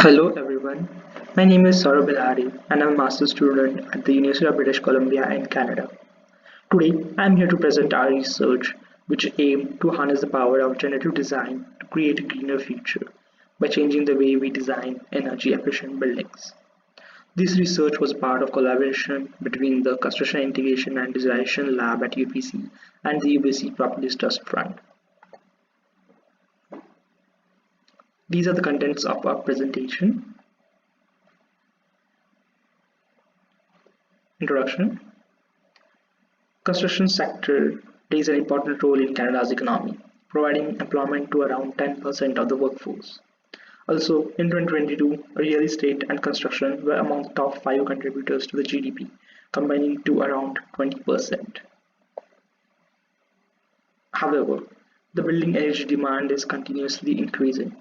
Hello everyone, my name is Saurav Bhilare and I'm a master's student at the University of British Columbia in Canada. Today I am here to present our research which aim to harness the power of generative design to create a greener future by changing the way we design energy efficient buildings. This research was part of collaboration between the Construction Integration and Design Lab at UBC and the UBC Properties Trust Fund. These are the contents of our presentation. Introduction. Construction sector plays an important role in Canada's economy, providing employment to around 10% of the workforce. Also, in 2022, real estate and construction were among the top 5 contributors to the GDP, combining to around 20%. However, the building energy demand is continuously increasing.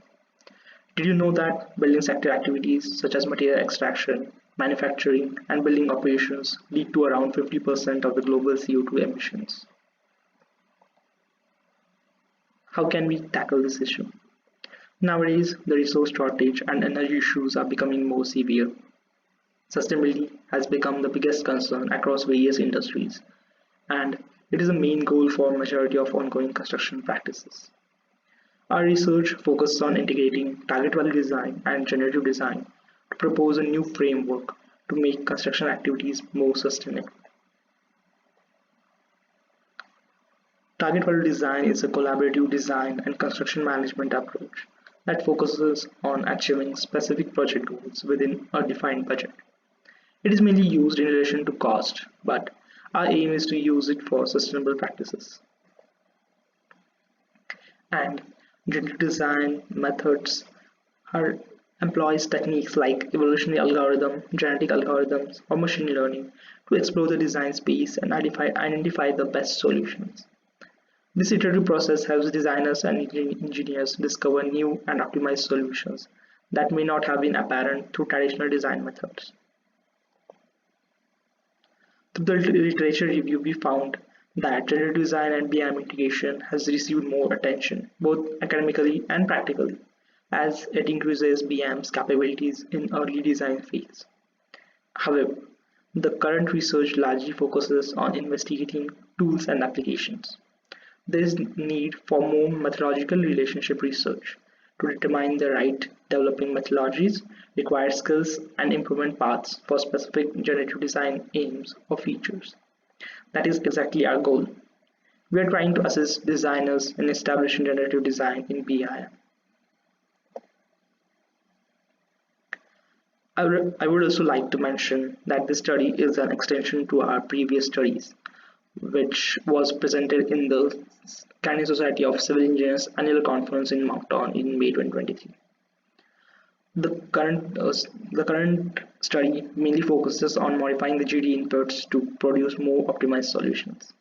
Did you know that building sector activities such as material extraction, manufacturing, and building operations lead to around 50% of the global CO2 emissions? How can we tackle this issue? Nowadays, the resource shortage and energy issues are becoming more severe. Sustainability has become the biggest concern across various industries, and it is a main goal for a majority of ongoing construction practices. Our research focuses on integrating target value design and generative design to propose a new framework to make construction activities more sustainable. Target value design is a collaborative design and construction management approach that focuses on achieving specific project goals within a defined budget. It is mainly used in relation to cost, but our aim is to use it for sustainable practices. And generative design methods are employs techniques like evolutionary algorithm, genetic algorithms, or machine learning to explore the design space and identify the best solutions. This iterative process helps designers and engineers discover new and optimized solutions that may not have been apparent through traditional design methods. Through the literature review, we found that generative design and BIM integration has received more attention, both academically and practically, as it increases BIM's capabilities in early design phase. However, the current research largely focuses on investigating tools and applications. There is need for more methodological relationship research to determine the right developing methodologies, required skills, and improvement paths for specific generative design aims or features. That is exactly our goal. We are trying to assist designers in establishing generative design in BIM. I would also like to mention that this study is an extension to our previous studies, which was presented in the Canadian Society of Civil Engineers annual conference in Moncton in May 2023. The current study mainly focuses on modifying the GD inputs to produce more optimized solutions.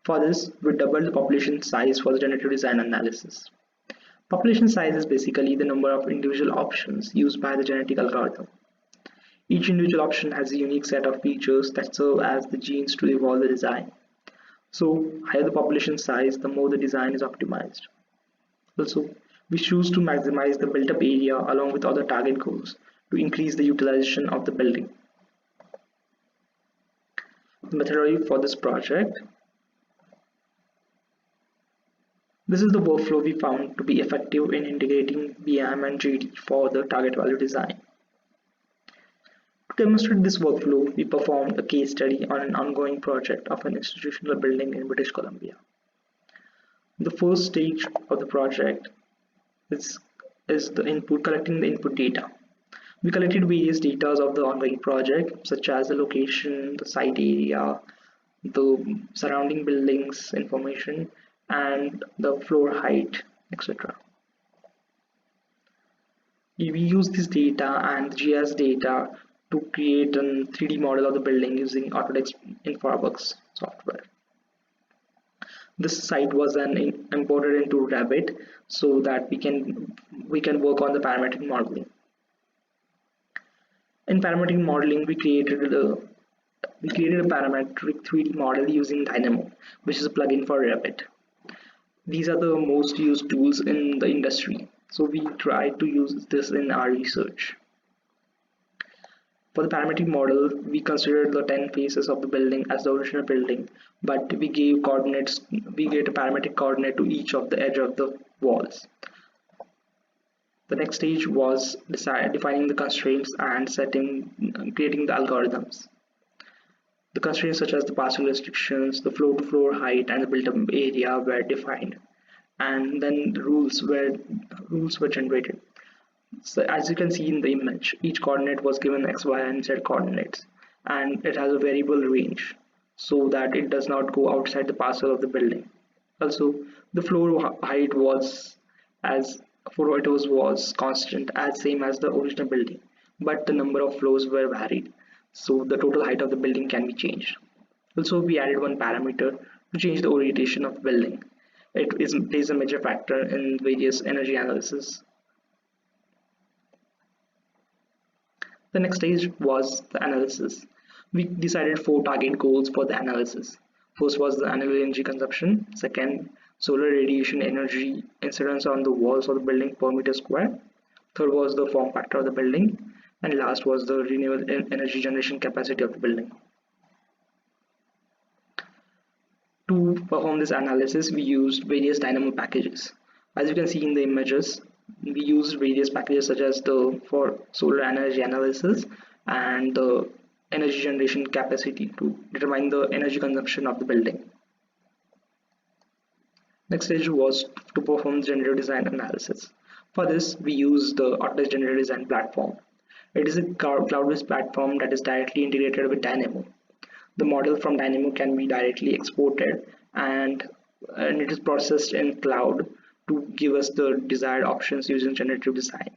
For this, we doubled the population size for the generative design analysis. Population size is basically the number of individual options used by the genetic algorithm. Each individual option has a unique set of features that serve as the genes to evolve the design. So, higher the population size, the more the design is optimized. Also, we choose to maximize the built-up area along with other target goals to increase the utilization of the building. The methodology for this project. This is the workflow we found to be effective in integrating BIM and GD for the target value design. To demonstrate this workflow, we performed a case study on an ongoing project of an institutional building in British Columbia. The first stage of the project is collecting the input data. We collected various data of the ongoing project, such as the location, the site area, the surrounding buildings information, and the floor height, etc. We use this data and GIS data to create a 3D model of the building using Autodesk InfraWorks software. This site was then imported into Revit so that we can work on the parametric modeling. In parametric modeling, we created a parametric 3D model using Dynamo, which is a plugin for Revit. These are the most used tools in the industry, So we tried to use this in our research. For the parametric model, we considered the 10 faces of the building as the original building, but we gave a parametric coordinate to each of the edge of the walls. The next stage was defining the constraints and creating the algorithms. The constraints such as the passing restrictions, the floor-to-floor height, and the built-up area were defined, and then the rules were generated. So as you can see in the image, each coordinate was given x, y, and z coordinates, and it has a variable range so that it does not go outside the parcel of the building. Also, the floor height was constant, as same as the original building, but the number of floors were varied, so the total height of the building can be changed. Also, we added one parameter to change the orientation of the building. Plays a major factor in various energy analysis. The next stage was the analysis. We decided 4 target goals for the analysis. First was the annual energy consumption. Second, solar radiation energy incidence on the walls of the building per meter square. Third was the form factor of the building. And last was the renewable energy generation capacity of the building. To perform this analysis, we used various dynamo packages. As you can see in the images, we used various packages such as for solar energy analysis and the energy generation capacity to determine the energy consumption of the building. Next stage was to perform generative design analysis. For this, we use the Autodesk Generative Design platform. It is a cloud-based platform that is directly integrated with Dynamo. The model from Dynamo can be directly exported and it is processed in cloud to give us the desired options using generative design.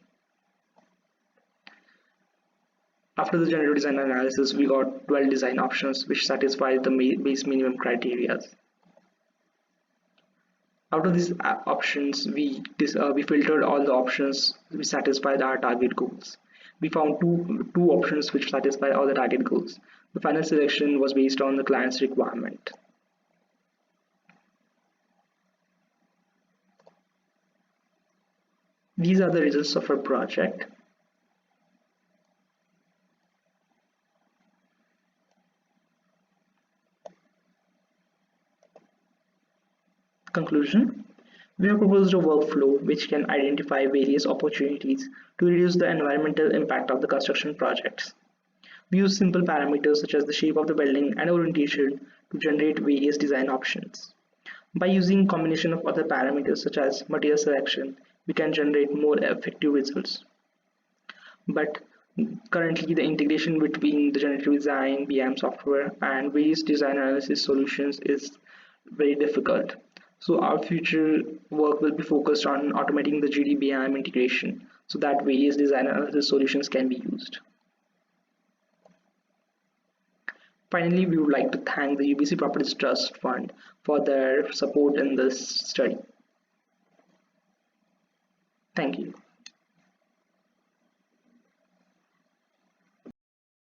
After the generative design analysis, we got 12 design options which satisfy the base minimum criteria. Out of these options, we filtered all the options which satisfied our target goals. We found two options which satisfy all the target goals. The final selection was based on the client's requirement. These are the results of our project. Conclusion: we have proposed a workflow which can identify various opportunities to reduce the environmental impact of the construction projects. We use simple parameters such as the shape of the building and orientation to generate various design options. By using combination of other parameters such as material selection, we can generate more effective results. But currently the integration between the generative design, BIM software and various design analysis solutions is very difficult. So our future work will be focused on automating the GD-BIM integration so that various design analysis solutions can be used. Finally, we would like to thank the UBC Properties Trust Fund for their support in this study. Thank you.